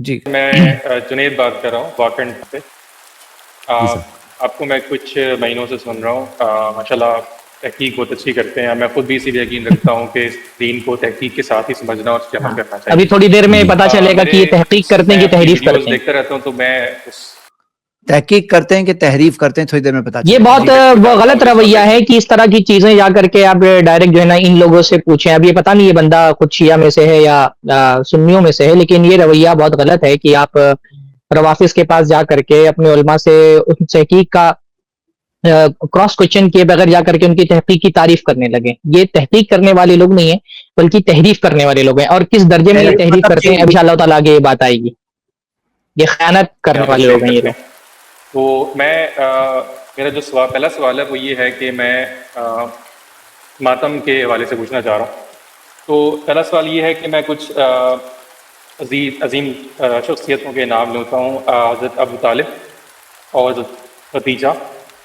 جی میں جنید بات کر رہا ہوں واکنڈ سے. آپ کو میں کچھ مہینوں سے سن رہا ہوں. ماشاءاللہ تحقیق بہت اچھی کرتے ہیں. میں خود بھی اسی لیے یقین رکھتا ہوں کہ اس دین کو تحقیق کے ساتھ ہی سمجھنا اور اس پہ عمل کرنا چاہیے. ابھی تھوڑی دیر میں پتا چلے گا کہ یہ تحقیق کرتے ہیں کہ تحریف کرتے ویڈیوز ہیں. دیکھتا رہتا ہوں تو میں تحقیق کرتے ہیں کہ تحریف کرتے ہیں، تھوڑی دیر میں پتا یہ چلے گا. بہت غلط رویہ ہے کہ اس طرح کی چیزیں جا کر کے آپ ڈائریکٹ جو ہے نا ان لوگوں سے پوچھیں. اب یہ پتہ نہیں یہ بندہ خود شیعہ میں سے ہے یا سنیوں میں سے ہے، لیکن یہ رویہ بہت غلط ہے کہ آپ روافظ کے پاس جا کر کے اپنے علماء سے ان تحقیق کا کراس کوشچن کیے بغیر جا کر کے ان کی تحقیق کی تعریف کرنے لگے. یہ تحقیق کرنے والے لوگ نہیں ہیں بلکہ تحریف کرنے والے لوگ ہیں. اور کس درجے میں یہ تحریف کرتے ہیں ابھی انشاءاللہ تعالیٰ آگے یہ بات آئے گی. یہ خیانت کرنے والے لوگ ہیں یہ لوگ. تو میں میرا جو پہلا سوال ہے وہ یہ ہے کہ میں ماتم کے حوالے سے پوچھنا چاہ رہا ہوں. تو پہلا سوال یہ ہے کہ میں کچھ عظیم شخصیتوں کے نام لیتا ہوں. حضرت ابو طالب اور حضرت خدیجہ.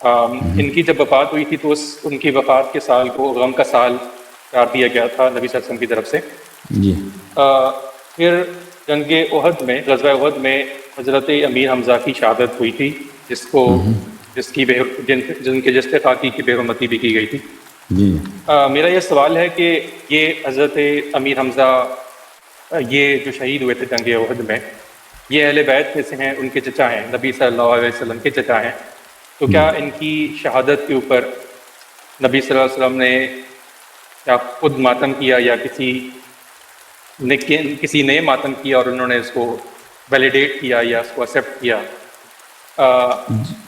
ان کی جب وفات ہوئی تھی تو ان کی وفات کے سال کو غم کا سال قرار دیا گیا تھا نبی صلی اللہ علیہ وسلم کی طرف سے. جی. پھر جنگ احد میں، غزوہ احد میں حضرت امیر حمزہ کی شہادت ہوئی تھی، جن کے جستے کی بے حرمتی بھی کی گئی تھی. جی. میرا یہ سوال ہے کہ یہ حضرت امیر حمزہ یہ جو شہید ہوئے تھے جنگ احد میں، یہ اہل بیت میں سے ہیں، ان کے چچا ہیں، نبی صلی اللہ علیہ وسلم کے چچا ہیں. تو کیا ان کی شہادت کے اوپر نبی صلی اللہ علیہ وسلم نے کیا خود ماتم کیا یا کسی نے ماتم کیا اور انہوں نے اس کو ویلیڈیٹ کیا یا اس کو ایکسیپٹ کیا؟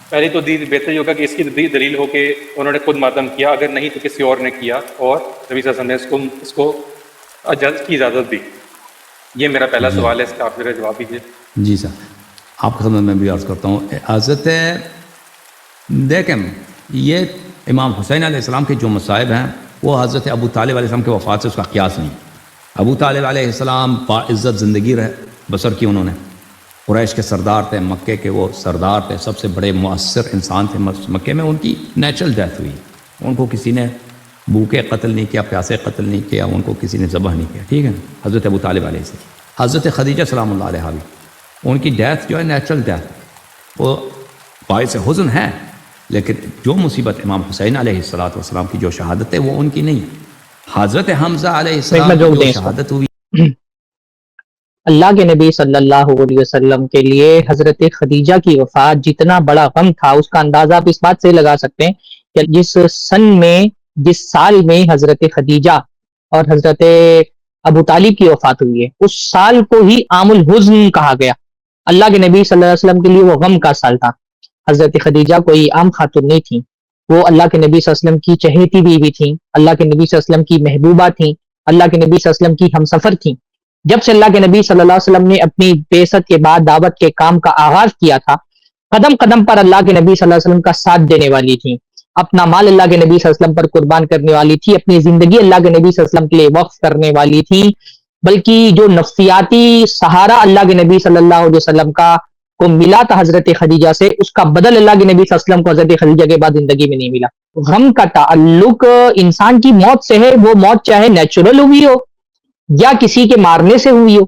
پہلی تو بہتر یہ ہوگا کہ اس کی دلیل ہو کہ انہوں نے خود ماتم کیا، اگر نہیں تو کسی اور نے کیا اور نبی صلی اللہ علیہ وسلم نے اس کو اجازت کی اجازت دی. یہ میرا پہلا سوال ہے، اس کا آپ ذرا جواب دیجیے. جی سر، آپ کی خدمت میں بھی عرض کرتا ہوں. حضرت دیکھیں، یہ امام حسین علیہ السلام کے جو مصائب ہیں وہ حضرت ابو طالب علیہ السلام کے وفات سے اس کا قیاس نہیں. ابو طالب علیہ السلام باعزت زندگی بسر کی. انہوں نے قریش کے سردار تھے، مکے کے وہ سردار تھے، سب سے بڑے مؤثر انسان تھے مکے میں. ان کی نیچرل ڈیتھ ہوئی. ان کو کسی نے بھوکے قتل نہیں کیا، پیاسے قتل نہیں کیا، ان کو کسی نے ذبح نہیں کیا. ٹھیک ہے، حضرت ابو طالب علیہ السلام. حضرت خدیجہ سلام اللہ علیہ بھی، ان کی ڈیتھ جو ہے نیچرل ڈیتھ، وہ باعث حزن ہے، لیکن جو مصیبت امام حسین علیہ السلام کی جو شہادت ہے وہ ان کی نہیں. حضرت حمزہ علیہ السلام کی جو شہادت ہوئی، اللہ کے نبی صلی اللہ علیہ وسلم کے لیے حضرت خدیجہ کی وفات جتنا بڑا غم تھا، اس کا اندازہ آپ اس بات سے لگا سکتے ہیں کہ جس سال میں حضرت خدیجہ اور حضرت ابو طالب کی وفات ہوئی ہے، اس سال کو ہی عام الحزن کہا گیا. اللہ کے نبی صلی اللہ علیہ وسلم کے لیے وہ غم کا سال تھا. حضرت خدیجہ کوئی عام خاتون نہیں تھی، وہ اللہ کے نبی صلی اللہ علیہ وسلم کی چہیتی بیوی تھیں، اللہ کے نبی صلی اللہ علیہ وسلم کی محبوبہ تھیں، اللہ کے نبی صلی اللہ علیہ وسلم کی ہمسفر تھیں. جب سے اللہ کے نبی صلی اللہ علیہ وسلم نے اپنی بعثت کے بعد دعوت کے کام کا آغاز کیا تھا، قدم قدم پر اللہ کے نبی صلی اللہ علیہ وسلم کا ساتھ دینے والی تھی، اپنا مال اللہ کے نبی صلی اللہ علیہ وسلم پر قربان کرنے والی تھی، اپنی زندگی اللہ کے نبی صلی اللہ علیہ وسلم کے لیے وقف کرنے والی تھی. بلکہ جو نفسیاتی سہارا اللہ کے نبی صلی اللہ علیہ وسلم کو ملا تھا حضرت خدیجہ سے، اس کا بدل اللہ کے نبی صلی اللہ علیہ وسلم کو حضرت خدیجہ کے بعد زندگی میں نہیں ملا. غم کا تعلق انسان کی موت سے ہے، وہ موت چاہے نیچرل ہوئی ہو یا کسی کے مارنے سے ہوئی ہو.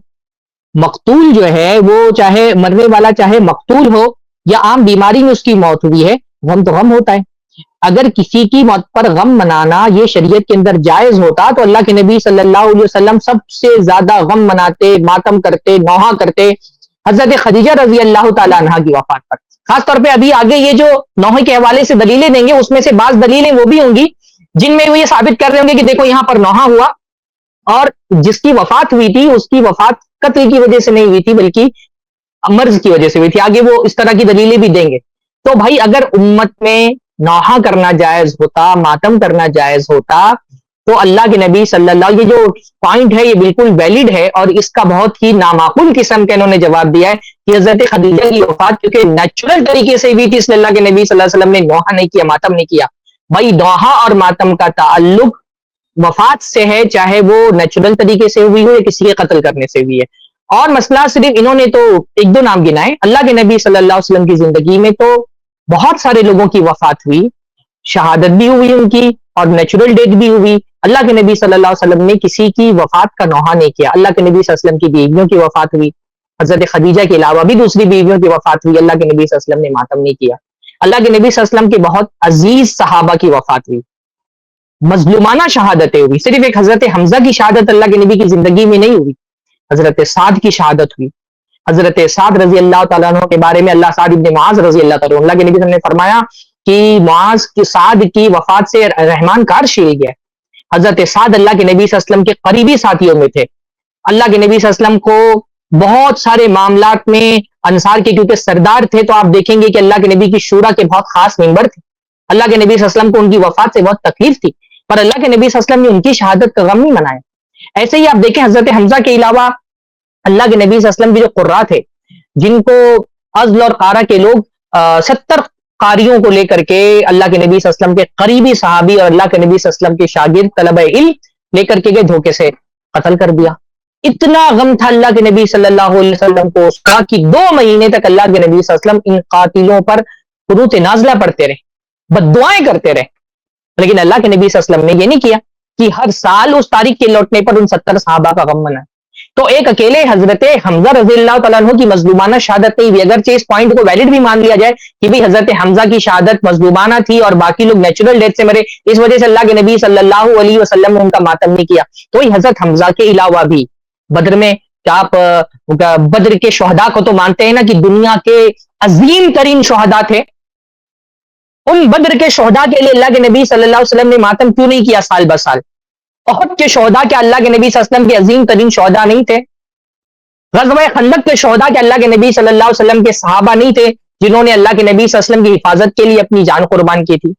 مقتول جو ہے وہ چاہے مرنے والا چاہے مقتول ہو یا عام بیماری میں اس کی موت ہوئی ہے، غم تو غم ہوتا ہے. اگر کسی کی موت پر غم منانا یہ شریعت کے اندر جائز ہوتا تو اللہ کے نبی صلی اللہ علیہ وسلم سب سے زیادہ غم مناتے، ماتم کرتے، نوحہ کرتے حضرت خدیجہ رضی اللہ تعالی عنہا کی وفات پر. خاص طور پہ ابھی آگے یہ جو نوحے کے حوالے سے دلیلیں دیں گے، اس میں سے بعض دلیلیں وہ بھی ہوں گی جن میں وہ یہ ثابت کر رہے ہوں گے کہ دیکھو یہاں پر نوحہ ہوا، اور جس کی وفات ہوئی تھی اس کی وفات قتل کی وجہ سے نہیں ہوئی تھی بلکہ مرض کی وجہ سے ہوئی تھی. آگے وہ اس طرح کی دلیلیں بھی دیں گے. تو بھائی اگر امت میں نوحہ کرنا جائز ہوتا، ماتم کرنا جائز ہوتا، تو اللہ کے نبی صلی اللہ علیہ وسلم، یہ جو پوائنٹ ہے یہ بالکل ویلڈ ہے اور اس کا بہت ہی نامعقول قسم کے انہوں نے جواب دیا ہے کہ حضرت خدیجہ کی وفات کیونکہ نیچرل طریقے سے ہوئی تھی، اس لیے اللہ کے نبی صلی اللہ علیہ وسلم نے نوحہ نہیں کیا، ماتم نہیں کیا. بھائی نوحہ اور ماتم کا تعلق وفات سے ہے، چاہے وہ نیچرل طریقے سے ہوئی ہو یا کسی کے قتل کرنے سے ہوئی ہے. اور مسئلہ صرف انہوں نے تو ایک دو نام گنائے، اللہ کے نبی صلی اللہ علیہ وسلم کی زندگی میں تو بہت سارے لوگوں کی وفات ہوئی، شہادت بھی ہوئی ان کی اور نیچرل ڈیتھ بھی ہوئی. اللہ کے نبی صلی اللہ علیہ وسلم نے کسی کی وفات کا نوحہ نہیں کیا. اللہ کے نبی صلی اللہ علیہ وسلم کی بیویوں کی وفات ہوئی، حضرت خدیجہ کے علاوہ بھی دوسری بیویوں کی وفات ہوئی، اللہ کے نبی صلی اللہ علیہ وسلم نے ماتم نہیں کیا. اللہ کے نبی صلی اللہ علیہ وسلم کے بہت عزیز صحابہ کی وفات ہوئی، مظلومانہ شہادتیں ہوئی. صرف ایک حضرت حمزہ کی شہادت اللہ کے نبی کی زندگی میں نہیں ہوئی، حضرت سعد کی شہادت ہوئی. حضرت سعد رضی اللہ تعالیٰ عنہ کے بارے میں اللہ سعد ابن معاذ رضی اللہ تعالیٰ عنہ، اللہ کے نبی صلی اللہ علیہ وسلم نے فرمایا کہ معاذ کی سعد کی وفات سے رحمان کا عرش ہل گیا. حضرت سعد اللہ کے نبی صلی اللہ علیہ وسلم کے قریبی ساتھیوں میں تھے. اللہ کے نبی صلی اللہ علیہ وسلم کو بہت سارے معاملات میں انصار کے کیونکہ سردار تھے، تو آپ دیکھیں گے کہ اللہ کے نبی کی شورا کے بہت خاص ممبر تھے. اللہ کے نبی صلی اللہ علیہ وسلم کو ان کی وفات سے بہت تکلیف تھی، پر اللہ کے نبی صلی اللہ علیہ وسلم نے ان کی شہادت کا غم نہیں منایا. ایسے ہی آپ دیکھیں حضرت حمزہ کے علاوہ اللہ کے نبی صلی اللہ علیہ وسلم کے جو قرا تھے، جن کو ازل اور قارا کے لوگ 70 قاریوں کو لے کر کے اللہ کے نبی صلی اللہ علیہ وسلم کے قریبی صحابی اور اللہ کے نبی صلی اللہ علیہ وسلم کے شاگرد طلبہ علم لے کر کے گئے، دھوکے سے قتل کر دیا. اتنا غم تھا اللہ کے نبی صلی اللہ علیہ وسلم کو اس کا کہ 2 مہینے تک اللہ کے نبی صلی اللہ علیہ وسلم ان قاتلوں پر قنوت نازلہ پڑھتے رہے، بد دعائیں کرتے رہے. لیکن اللہ کے نبی صلی اللہ علیہ وسلم نے یہ نہیں کیا کہ ہر سال اس تاریخ کے لوٹنے پر ان 70 صحابہ کا غم منائے. تو ایک اکیلے حضرت حمزہ رضی اللہ تعالیٰ عنہ کی مظلومانہ شہادت نہیں ہوئی، اگرچہ اس پوائنٹ کو ویلڈ بھی مان لیا جائے کہ بھی حضرت حمزہ کی شہادت مظلومانہ تھی اور باقی لوگ نیچرل ڈیتھ سے مرے، اس وجہ سے اللہ کے نبی صلی اللہ علیہ وسلم نے ان کا ماتم نہیں کیا. تو حضرت حمزہ کے علاوہ بھی بدر میں، کیا آپ بدر کے شہداء کو تو مانتے ہیں نا کہ دنیا کے عظیم ترین شہداء تھے، ان بدر کے شہداء کے لیے اللہ کے نبی صلی اللہ علیہ وسلم نے ماتم کیوں نہیں کیا سال بسال؟ احد کے شہداء کیا اللہ کے نبی صلی اللہ علیہ وسلم کے عظیم ترین شہداء نہیں تھے؟ غزوہ خندق کے شہداء کیا اللہ کے نبی صلی اللہ علیہ وسلم کے صحابہ نہیں تھے جنہوں نے اللہ کے نبی صلی اللہ علیہ وسلم کی حفاظت کے لیے اپنی جان قربان کی تھی؟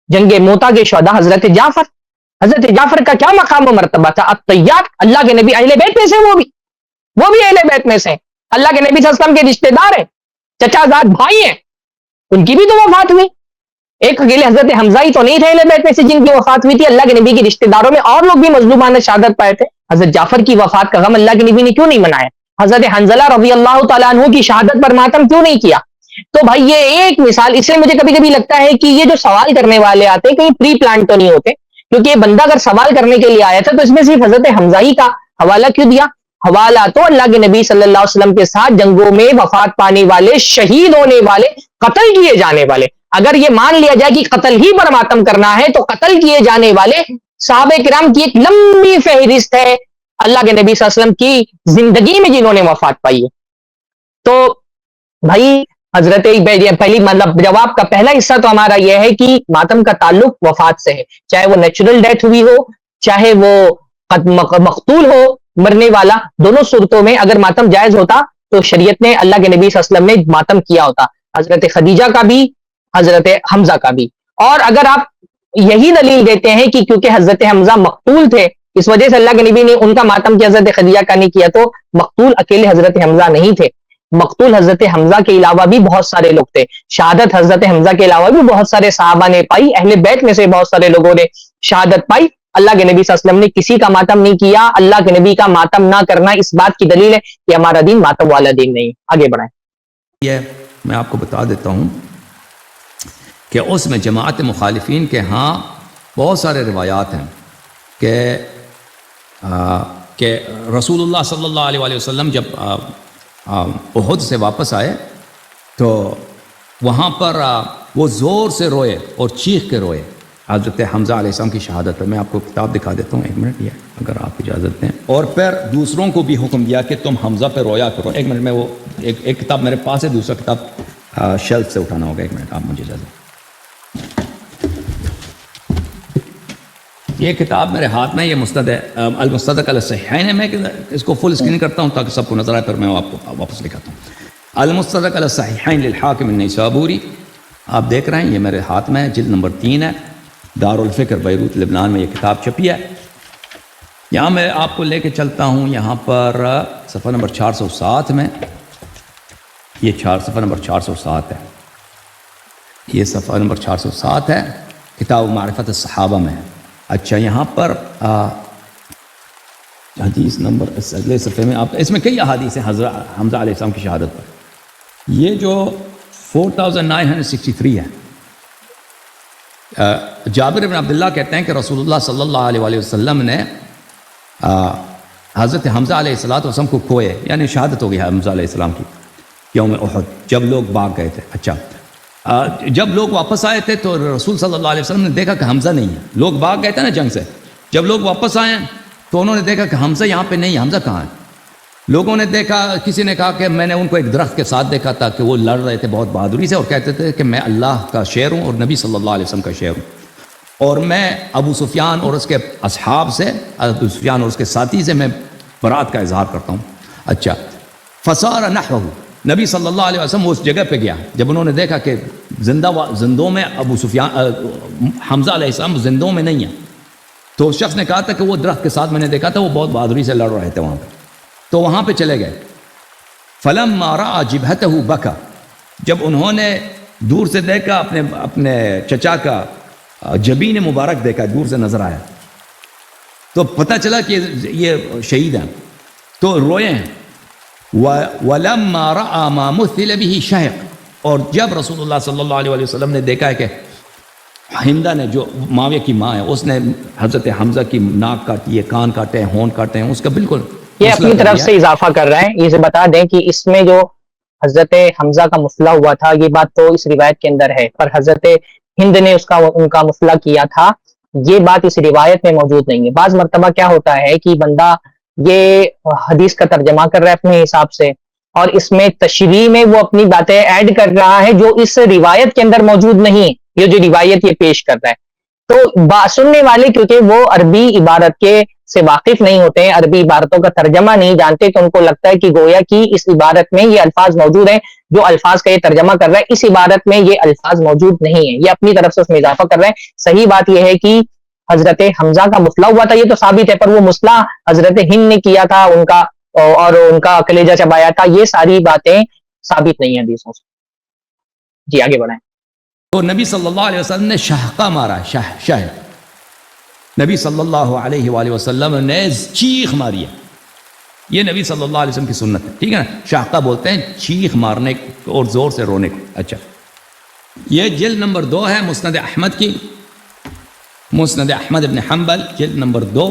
جنگ موتا کے شہداء حضرت جعفر کا کیا مقام و مرتبہ تھا؟ الطیار، اللہ کے نبی اہل بیت میں سے، وہ بھی اہل بیت میں سے، اللہ کے نبی صلی اللہ علیہ وسلم کے رشتہ دار ہیں، چچا زاد بھائی ہیں، ان کی بھی تو وفات ہوئی. ایک اکیلے حضرت حمزہ ہی تو نہیں تھے اہل بیت میں سے جن کی وفات ہوئی تھی، اللہ کے نبی کے رشتہ داروں میں اور لوگ بھی مظلومانہ شہادت پائے تھے. حضرت جعفر کی وفات کا غم اللہ کے نبی نے کیوں نہیں منایا؟ حضرت حنظلہ رضی اللہ تعالیٰ عنہ کی شہادت پر ماتم کیوں نہیں کیا؟ تو بھائی یہ ایک مثال. اس لیے مجھے کبھی کبھی لگتا ہے کہ یہ جو سوال کرنے والے آتے ہیں کہیں پری پلان تو نہیں ہوتے، کیونکہ یہ بندہ اگر سوال کرنے کے لیے آیا تھا تو اس میں صرف حضرت حمزہ ہی کا حوالہ کیوں دیا؟ حوالہ تو اللہ کے نبی صلی اللہ علیہ وسلم کے ساتھ جنگوں میں وفات پانے والے، شہید ہونے والے، قتل کیے جانے والے. اگر یہ مان لیا جائے کہ قتل ہی پر ماتم کرنا ہے تو قتل کیے جانے والے صحابہ کرام کی ایک لمبی فہرست ہے اللہ کے نبی صلی اللہ علیہ وسلم کی زندگی میں جنہوں نے وفات پائی ہے. تو بھائی حضرت پہلی مطلب جواب کا پہلا حصہ تو ہمارا یہ ہے کہ ماتم کا تعلق وفات سے ہے، چاہے وہ نیچرل ڈیتھ ہوئی ہو، چاہے وہ مقتول ہو، مرنے والا، دونوں صورتوں میں اگر ماتم جائز ہوتا تو شریعت نے، اللہ کے نبی صلی اللہ علیہ وسلم نے ماتم کیا ہوتا، حضرت خدیجہ کا بھی، حضرت حمزہ کا بھی. اور اگر آپ یہی دلیل دیتے ہیں کہ کیونکہ حضرت حمزہ مقتول تھے اس وجہ سے اللہ کے نبی نے ان کا ماتم کیا، حضرت خدیجہ کا نہیں کیا، تو مقتول اکیلے حضرت حمزہ نہیں تھے، مقتول حضرت حمزہ کے علاوہ بھی بہت سارے لوگ تھے. شہادت حضرت حمزہ کے علاوہ بھی بہت سارے صحابہ نے پائی، اہل بیت میں سے بہت سارے لوگوں نے شہادت پائی. اللہ کے نبی صلی اللہ علیہ وسلم نے کسی کا ماتم نہیں کیا. اللہ کے نبی کا ماتم نہ کرنا اس بات کی دلیل ہے کہ ہمارا دین ماتم والا دین نہیں. آگے بڑھائیں. یہ میں آپ کو بتا دیتا ہوں کہ اس میں جماعت مخالفین کے ہاں بہت سارے روایات ہیں کہ رسول اللہ صلی اللہ علیہ وسلم جب احد سے واپس آئے تو وہاں پر وہ زور سے روئے اور چیخ کے روئے حضرت حمزہ علیہ السلام کی شہادت پر. میں آپ کو کتاب دکھا دیتا ہوں، 1 منٹ یہ اگر آپ اجازت دیں. اور پھر دوسروں کو بھی حکم دیا کہ تم حمزہ پہ رویا کرو. 1 منٹ میں وہ ایک کتاب میرے پاس ہے، دوسرا کتاب شیلف سے اٹھانا ہوگا. 1 منٹ آپ مجھے اجازت. یہ کتاب میرے ہاتھ میں، یہ مستند ہے، المستدرک علی الصحیحین ہے. میں اس کو فل اسکرین کرتا ہوں تاکہ سب کو نظر آئے، پھر میں آپ کو واپس لکھاتا ہوں. المستدرک علی الصحیحین للحاکم النیسابوری، آپ دیکھ رہے ہیں یہ میرے ہاتھ میں، جلد نمبر 3 ہے، دارالفکر بیروت لبنان میں یہ کتاب چھپی ہے. یہاں میں آپ کو لے کے چلتا ہوں، یہاں پر صفحہ نمبر 407 میں، یہ صفحہ نمبر 407 ہے، یہ صفحہ نمبر 407 ہے، کتاب معرفت الصحابہ میں. اچھا یہاں پر حدیث نمبر اگلے صفحے میں آپ، اس میں کئی احادیث ہیں حضرت حمزہ علیہ السلام کی شہادت پر. یہ جو 4963 ہے، جابر بن عبداللہ کہتے ہیں کہ رسول اللہ صلی اللہ علیہ وسلم نے حضرت حمزہ علیہ السلام کو کھوئے، یعنی شہادت ہو گئی حمزہ علیہ السلام کی یوم احد، جب لوگ بھاگ گئے تھے. اچھا جب لوگ واپس آئے تھے تو رسول صلی اللہ علیہ وسلم نے دیکھا کہ حمزہ نہیں ہے. لوگ بھاگ گئے تھے نا جنگ سے، جب لوگ واپس آئے تو انہوں نے دیکھا کہ حمزہ یہاں پہ نہیں ہے. حمزہ کہاں ہے؟ لوگوں نے دیکھا، کسی نے کہا کہ میں نے ان کو ایک درخت کے ساتھ دیکھا تھا کہ وہ لڑ رہے تھے بہت بہادری سے اور کہتے تھے کہ میں اللہ کا شعر ہوں اور نبی صلی اللہ علیہ وسلم کا شعر ہوں، اور میں ابو سفیان اور اس کے اصحاب سے، ابو سفیان اور اس کے ساتھی سے میں برات کا اظہار کرتا ہوں. اچھا فصار نحوہ، نبی صلی اللہ علیہ وسلم اس جگہ پہ گیا جب انہوں نے دیکھا کہ زندوں میں ابو سفیان حمزہ علیہ السلام زندوں میں نہیں ہے، تو اس شخص نے کہا تھا کہ وہ درخت کے ساتھ میں نے دیکھا تھا، وہ بہت بہادری سے لڑ رہے تھے وہاں پہ. تو وہاں پہ چلے گئے. فلما رأى جبهته بكى، جب انہوں نے دور سے دیکھا اپنے چچا کا جبین مبارک دیکھا، دور سے نظر آیا تو پتہ چلا کہ یہ شہید ہیں، تو روئے ہیں. وَلَمَّا رَأَى مَا مُثِّلَ بِهِ شَهِقٌ، اور جب رسول اللہ صلی اللہ علیہ وسلم نے دیکھا ہے کہ ہندہ نے، جو معاویہ کی ماں ہے، اس نے حضرت حمزہ کی ناک کاٹی ہے، کان کاٹے ہیں، ہون کاٹے ہیں، اس کا بالکل یہ اپنی طرف سے اضافہ کر رہے ہیں. یہ بتا دیں کہ اس میں جو حضرت حمزہ کا مسئلہ ہوا تھا یہ بات تو اس روایت کے اندر ہے، پر حضرت ہند نے ان کا مسئلہ کیا تھا، یہ بات اس روایت میں موجود نہیں ہے. بعض مرتبہ کیا ہوتا ہے کہ بندہ یہ حدیث کا ترجمہ کر رہا ہے اپنے حساب سے، اور اس میں تشریح میں وہ اپنی باتیں ایڈ کر رہا ہے جو اس روایت کے اندر موجود نہیں ہے. یہ جو روایت یہ پیش کر رہا ہے تو سننے والے کیونکہ وہ عربی عبارت کے سے واقف نہیں ہوتے ہیں، عربی عبارتوں کا ترجمہ نہیں جانتے، تو ان کو لگتا ہے کہ گویا کہ اس عبارت میں یہ الفاظ موجود ہیں جو الفاظ کا یہ ترجمہ کر رہا ہے، اس عبارت میں یہ الفاظ موجود نہیں ہیں. یہ اپنی طرف سے اس میں اضافہ کر رہے ہیں. صحیح بات یہ ہے کہ حضرت حمزہ کا مسئلہ ہوا تھا، یہ تو ثابت ہے، پر وہ مسئلہ حضرت ہند نے کیا تھا ان کا، اور ان کا کلیجہ چبایا تھا، یہ ساری باتیں ثابت نہیں ہیں حدیثوں سے. جی آگے بڑھائیں. تو نبی صلی اللہ علیہ وسلم نے شہقہ مارا، شہ نبی صلی اللہ علیہ وآلہ وسلم نے چیخ ماری ہے. یہ نبی صلی اللہ علیہ وسلم کی سنت ہے، ٹھیک ہے نا. شہقہ بولتے ہیں چیخ مارنے اور زور سے رونے کو. اچھا یہ جلد نمبر 2 ہے مسند احمد کی، مسند احمد ابن حنبل جلد نمبر 2،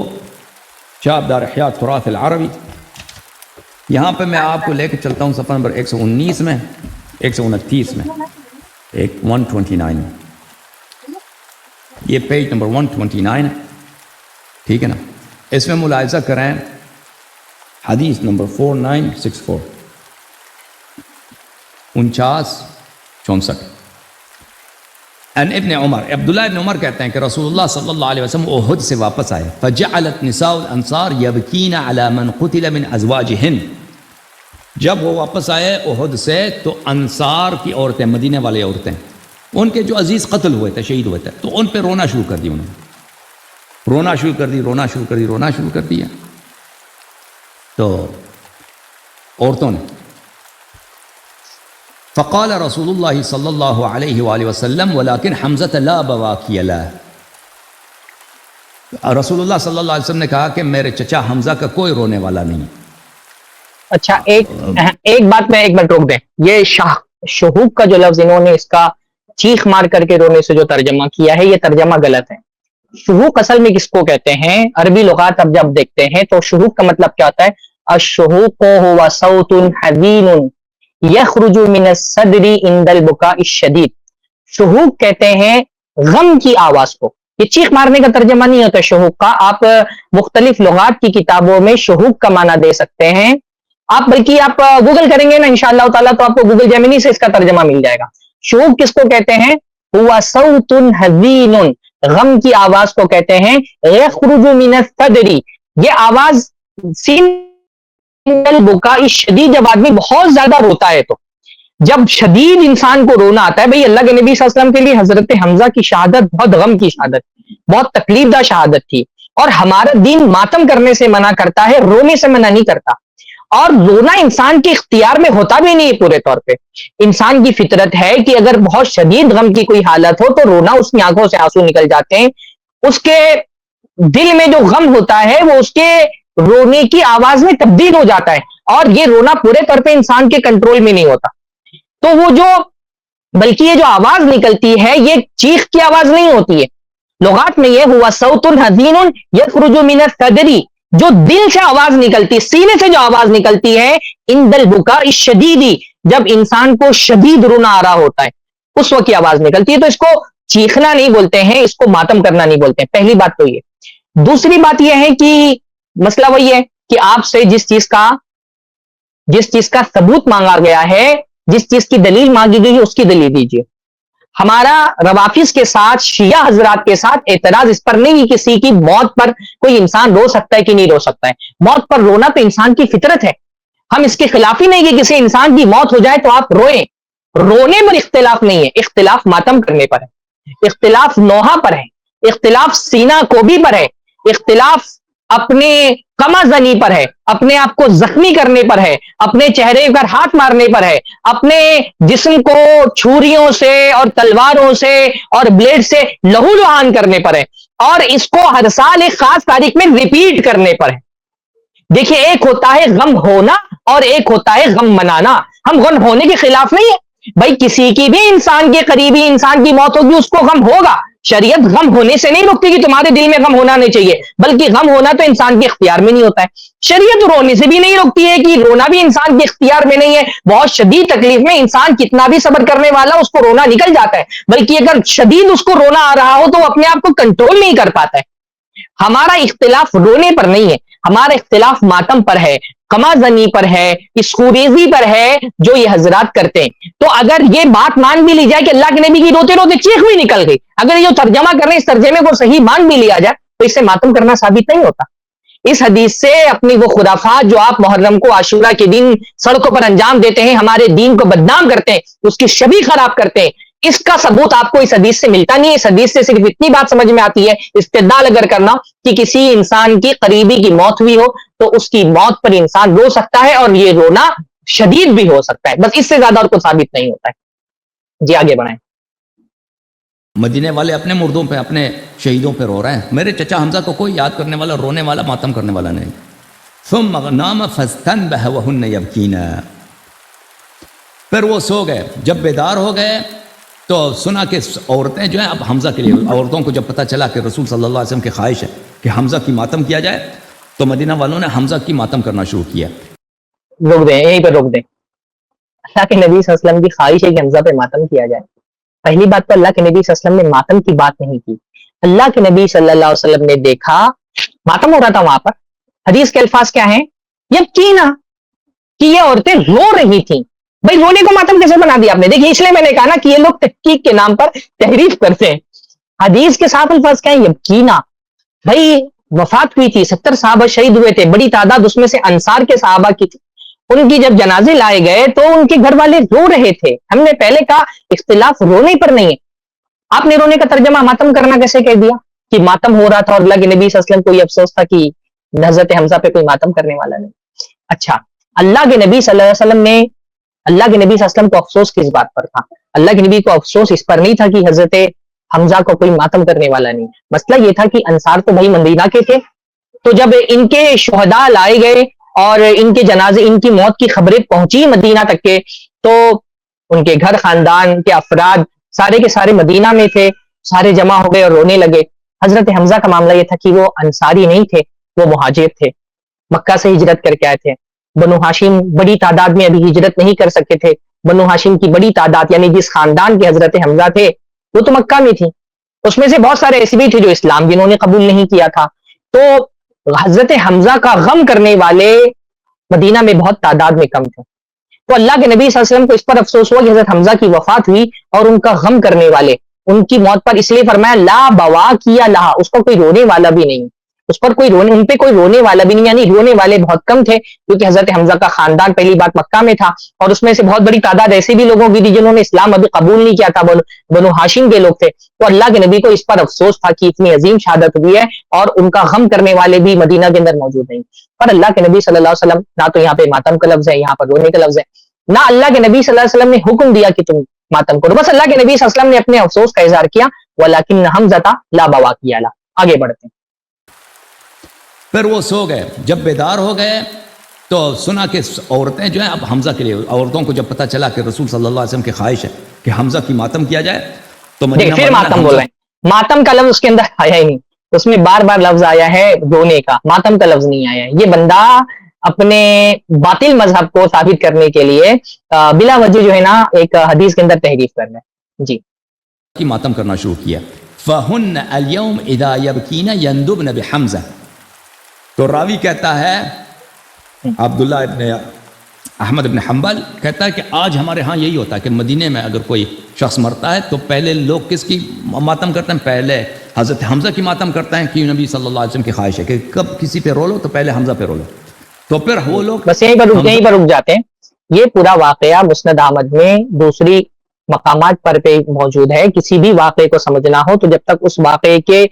شاب دار احیاء تراث العربی. یہاں پہ میں آپ کو لے کے چلتا ہوں صفحہ نمبر 119 میں، 129 میں، 129 میں، یہ پیج نمبر 129 ہے، ٹھیک ہے نا. اس میں ملاحظہ کریں حدیث نمبر 4964، 4964 ان ابن عمر، عبداللہ ابن عمر کہتے ہیں کہ رسول اللہ صلی اللہ علیہ وسلم احد سے واپس آئے. فجعلت نساء الانصار يبكين على من قتل من ازواجهن، جب وہ واپس آئے احد سے تو انصار کی عورتیں، مدینے والے عورتیں، ان کے جو عزیز قتل ہوئے تھے، شہید ہوئے تھے، تو ان پہ رونا شروع کر دی، انہوں نے رونا شروع کر دی، رونا شروع کر دی، رونا شروع کر دیا. تو عورتوں نے فقال رسول اللہ صلی اللہ علیہ وآلہ وسلم ولكن حمزۃ لا بواکی له، رسول اللہ صلی اللہ علیہ وسلم نے کہا کہ میرے چچا حمزہ کا کوئی رونے والا نہیں. اچھا ایک بات میں ایک منٹ روک دیں. یہ شہوق کا جو لفظ انہوں نے اس کا چیخ مار کر کے رونے سے جو ترجمہ کیا ہے، یہ ترجمہ غلط ہے. شہوق اصل میں کس کو کہتے ہیں؟ عربی لغات اب جب دیکھتے ہیں تو شہوق کا مطلب کیا ہوتا ہے؟ الشہوق هو صوت حزین یخرج من الصدر عند البکاء الشدید. شہوق کہتے ہیں غم کی آواز کو. یہ چیخ مارنے کا ترجمہ نہیں ہوتا شہوق کا. آپ مختلف لغات کی کتابوں میں شہوق کا معنی دے سکتے ہیں آپ، بلکہ آپ گوگل کریں گے نا انشاءاللہ تعالیٰ تو آپ کو گوگل جیمنی سے اس کا ترجمہ مل جائے گا. شہوق کس کو کہتے ہیں؟ ہوا صوت حزین، غم کی آواز کو کہتے ہیں. یخرج من الصدر، یہ آواز سین البکاء شدید، جب آدمی بہت زیادہ روتا ہے، تو جب شدید انسان کو رونا آتا ہے. بھئی اللہ کے نبی صلی اللہ علیہ وسلم کے لیے حضرت حمزہ کی شہادت بہت غم کی شہادت، بہت تکلیف دہ شہادت تھی، اور ہمارا دین ماتم کرنے سے منع کرتا ہے، رونے سے منع نہیں کرتا. اور رونا انسان کے اختیار میں ہوتا بھی نہیں ہے پورے طور پہ. انسان کی فطرت ہے کہ اگر بہت شدید غم کی کوئی حالت ہو تو رونا، اس کی آنکھوں سے آنسو نکل جاتے ہیں، اس کے دل میں جو غم ہوتا ہے وہ اس کے رونے کی آواز میں تبدیل ہو جاتا ہے، اور یہ رونا پورے طور پہ انسان کے کنٹرول میں نہیں ہوتا. تو وہ جو بلکہ یہ جو آواز نکلتی ہے یہ چیخ کی آواز نہیں ہوتی ہے. لغات میں یہ ہوا صوت حزین یخرج من الصدر، جو دل سے آواز نکلتی، سینے سے جو آواز نکلتی ہے، ان دل بکا شدیدی، جب انسان کو شدید رونا آ رہا ہوتا ہے اس وقت کی آواز نکلتی ہے. تو اس کو چیخنا نہیں بولتے ہیں، اس کو ماتم کرنا نہیں بولتے ہیں. پہلی بات تو یہ. دوسری بات یہ ہے کہ مسئلہ وہی ہے کہ آپ سے جس چیز کا ثبوت مانگا گیا ہے، جس چیز کی دلیل مانگی گئی ہے، اس کی دلیل دیجیے. ہمارا روافظ کے ساتھ، شیعہ حضرات کے ساتھ اعتراض اس پر نہیں کہ کسی کی موت پر کوئی انسان رو سکتا ہے کہ نہیں رو سکتا ہے. موت پر رونا تو انسان کی فطرت ہے. ہم اس کے خلاف ہی نہیں کہ کسی انسان کی موت ہو جائے تو آپ روئیں. رونے پر اختلاف نہیں ہے، اختلاف ماتم کرنے پر ہے، اختلاف نوحہ پر ہے، اختلاف سینہ کوبی پر ہے، اختلاف اپنے کما زنی پر ہے، اپنے آپ کو زخمی کرنے پر ہے، اپنے چہرے پر ہاتھ مارنے پر ہے، اپنے جسم کو چھریوں سے اور تلواروں سے اور بلیڈ سے لہو لہان کرنے پر ہے، اور اس کو ہر سال ایک خاص تاریخ میں ریپیٹ کرنے پر ہے. دیکھیے، ایک ہوتا ہے غم ہونا اور ایک ہوتا ہے غم منانا. ہم غم ہونے کے خلاف نہیں ہے بھائی، کسی کی بھی انسان کے قریبی انسان کی موت ہوگی، اس کو غم ہوگا. شریعت غم ہونے سے نہیں روکتی کہ تمہارے دل میں غم ہونا نہیں چاہیے، بلکہ غم ہونا تو انسان کے اختیار میں نہیں ہوتا ہے. شریعت رونے سے بھی نہیں روکتی ہے کہ رونا بھی انسان کے اختیار میں نہیں ہے. بہت شدید تکلیف میں انسان کتنا بھی صبر کرنے والا، اس کو رونا نکل جاتا ہے، بلکہ اگر شدید اس کو رونا آ رہا ہو تو وہ اپنے آپ کو کنٹرول نہیں کر پاتا ہے. ہمارا اختلاف رونے پر نہیں ہے، ہمارا اختلاف ماتم پر ہے، کما زنی پر ہے، اس خوریزی پر ہے جو یہ حضرات کرتے ہیں. تو اگر یہ بات مان بھی لی جائے کہ اللہ کے نبی کی روتے روتے چیخ بھی نکل گئی، اگر یہ جو ترجمہ کر رہے ہیں اس ترجمے کو صحیح مان بھی لیا جائے تو اس سے ماتم کرنا ثابت نہیں ہوتا. اس حدیث سے اپنی وہ خرافات جو آپ محرم کو عاشورہ کے دن سڑکوں پر انجام دیتے ہیں، ہمارے دین کو بدنام کرتے ہیں، اس کی شبیہ خراب کرتے ہیں، اس کا ثبوت آپ کو اس حدیث سے ملتا نہیں ہے. اس حدیث سے صرف اتنی بات سمجھ میں آتی ہے، استدلال اگر کرنا کہ کسی انسان کی قریبی کی موت ہوئی ہو تو اس کی موت پر انسان رو سکتا ہے، اور یہ رونا شدید بھی ہو سکتا ہے. بس اس سے زیادہ اور کچھ ثابت نہیں ہوتا ہے. جی آگے بڑھائیں. مدینے والے اپنے مردوں پہ، اپنے شہیدوں پہ رو رہے ہیں. میرے چچا حمزہ کو کوئی یاد کرنے والا، رونے والا، ماتم کرنے والا نہیں. ثم نام فاستنبه وهن يبكين. پھر وہ سو گئے، جب بیدار ہو گئے تو سنا کہ عورتیں جو ہیں، اب حمزہ کے لیے عورتوں کو جب پتہ چلا کہ رسول صلی اللہ علیہ وسلم کی خواہش ہے کہ حمزہ کی ماتم کیا جائے، تو مدینہ والوں نے حمزہ کی ماتم کرنا شروع کیا. روک دیں، یہیں پہ روک دیں. اللہ کے نبی صلی اللہ علیہ وسلم کی خواہش ہے کہ حمزہ پہ ماتم کیا جائے. پہلی بات تو اللہ کے نبی صلی اللہ علیہ وسلم نے ماتم کی بات نہیں کی. اللہ کے نبی صلی اللہ علیہ وسلم نے دیکھا ماتم ہو رہا تھا وہاں پر. حدیث کے الفاظ کیا ہیں؟ یبکینا، کہ یہ عورتیں رو رہی تھیں. بھائی رونے کو ماتم کیسے بنا دیا آپ نے؟ دیکھیے، اس لیے میں نے کہا نا کہ یہ لوگ تحقیق کے نام پر تحریف کرتے ہیں. حدیث کے ساتھ الفاظ کیا ہیں؟ یبکینا. بھائی وفات ہوئی تھی، 70 صحابہ شہید ہوئے تھے، بڑی تعداد اس میں سے انصار کے صحابہ کی تھی. ان کی جب جنازے لائے گئے تو ان کے گھر والے رو رہے تھے. ہم نے پہلے کہا اختلاف رونے پر نہیں ہے. آپ نے رونے کا ترجمہ ماتم کرنا کیسے کہہ دیا کہ ماتم ہو رہا تھا اور اللہ کے نبی صلی اللہ علیہ وسلم کو یہ افسوس تھا کہ حضرت حمزہ پہ کوئی ماتم کرنے والا نہیں. اچھا، اللہ کے نبی صلی اللہ علیہ وسلم نے، اللہ کے نبی صلی اللہ علیہ وسلم کو افسوس کس بات پر تھا؟ اللہ کے نبی کو افسوس اس پر نہیں تھا کہ حضرت حمزہ کو کوئی ماتم کرنے والا نہیں. مسئلہ یہ تھا کہ انصار تو بھائی مدینہ کے تھے، تو جب ان کے شہداء لائے گئے اور ان کے جنازے، ان کی موت کی خبریں پہنچی مدینہ تک کے، تو ان کے گھر خاندان کے افراد سارے کے سارے مدینہ میں تھے، سارے جمع ہو گئے اور رونے لگے. حضرت حمزہ کا معاملہ یہ تھا کہ وہ انصاری نہیں تھے، وہ مہاجر تھے، مکہ سے ہجرت کر کے آئے تھے. بنو ہاشم بڑی تعداد میں ابھی ہجرت نہیں کر سکے تھے. بنو ہاشم کی بڑی تعداد، یعنی جس خاندان کے حضرت حمزہ تھے وہ تو مکہ میں تھی. اس میں سے بہت سارے ایسے بھی تھے جو اسلام جنہوں نے قبول نہیں کیا تھا. تو حضرت حمزہ کا غم کرنے والے مدینہ میں بہت تعداد میں کم تھے. تو اللہ کے نبی صلی اللہ علیہ وسلم کو اس پر افسوس ہوا کہ حضرت حمزہ کی وفات ہوئی اور ان کا غم کرنے والے، ان کی موت پر اس لیے فرمایا لا بوا کیا لہا، اس پر کوئی رونے والا بھی نہیں، اس پر کوئی رونے، ان پہ کوئی رونے والا بھی نہیں، یعنی رونے والے بہت کم تھے، کیونکہ حضرت حمزہ کا خاندان پہلی بات مکہ میں تھا، اور اس میں سے بہت بڑی تعداد ایسے بھی لوگوں کی تھی جنہوں نے اسلام ابھی قبول نہیں کیا تھا، بنو ہاشم کے لوگ تھے. تو اللہ کے نبی کو اس پر افسوس تھا کہ اتنی عظیم شہادت ہوئی ہے اور ان کا غم کرنے والے بھی مدینہ کے اندر موجود نہیں. پر اللہ کے نبی صلی اللہ علیہ وسلم، نہ تو یہاں پہ ماتم کا لفظ ہے، یہاں پر رونے کا لفظ ہے، نہ اللہ کے نبی صلی اللہ علیہ وسلم نے حکم دیا کہ تم ماتم کرو. بس اللہ کے نبی صلی اللہ علیہ وسلم نے اپنے افسوس کا اظہار کیا. ولیکن حمزہ لا بوا کیا لا. آگے بڑھتے ہیں. پھر وہ سو گئے، جب بیدار ہو گئے تو سنا کہ عورتیں جو ہیں، اب حمزہ کے لیے عورتوں کو جب پتہ چلا کہ رسول صلی اللہ علیہ وسلم کی خواہش ہے کہ حمزہ کی ماتم کیا جائے، تو پھر ماتم بول رہے ہیں. ماتم کا لفظ اس کے اندر آیا ہی نہیں. اس میں بار بار لفظ آیا ہے رونے کا، ماتم کا لفظ نہیں آیا ہے. یہ بندہ اپنے باطل مذہب کو ثابت کرنے کے لیے بلا وجہ جو ہے نا ایک حدیث کے اندر تحریف کر رہا ہے. جی کی ماتم کرنا شروع کیا. فَهُنَّ الْيَوْمِ إِذَا يَبْكِينَ يَنْدُبْنَ بِحَمْزَةٍ. تو راوی کہتا ہے عبداللہ ابن احمد ابن حنبل کہتا ہے کہ آج ہمارے ہاں یہی ہوتا ہے کہ مدینے میں اگر کوئی شخص مرتا ہے تو پہلے لوگ کس کی ماتم کرتے ہیں؟ پہلے حضرت حمزہ کی ماتم کرتے ہیں کہ نبی صلی اللہ علیہ وسلم کی خواہش ہے کہ کب کسی پہ رو لو تو پہلے حمزہ پہ رو لو. تو پھر وہ لوگ بس یہیں پر رک جاتے ہیں. یہ پورا واقعہ مسند احمد میں دوسری مقامات پر پہ موجود ہے. کسی بھی واقعے کو سمجھنا ہو تو جب تک اس واقعے کے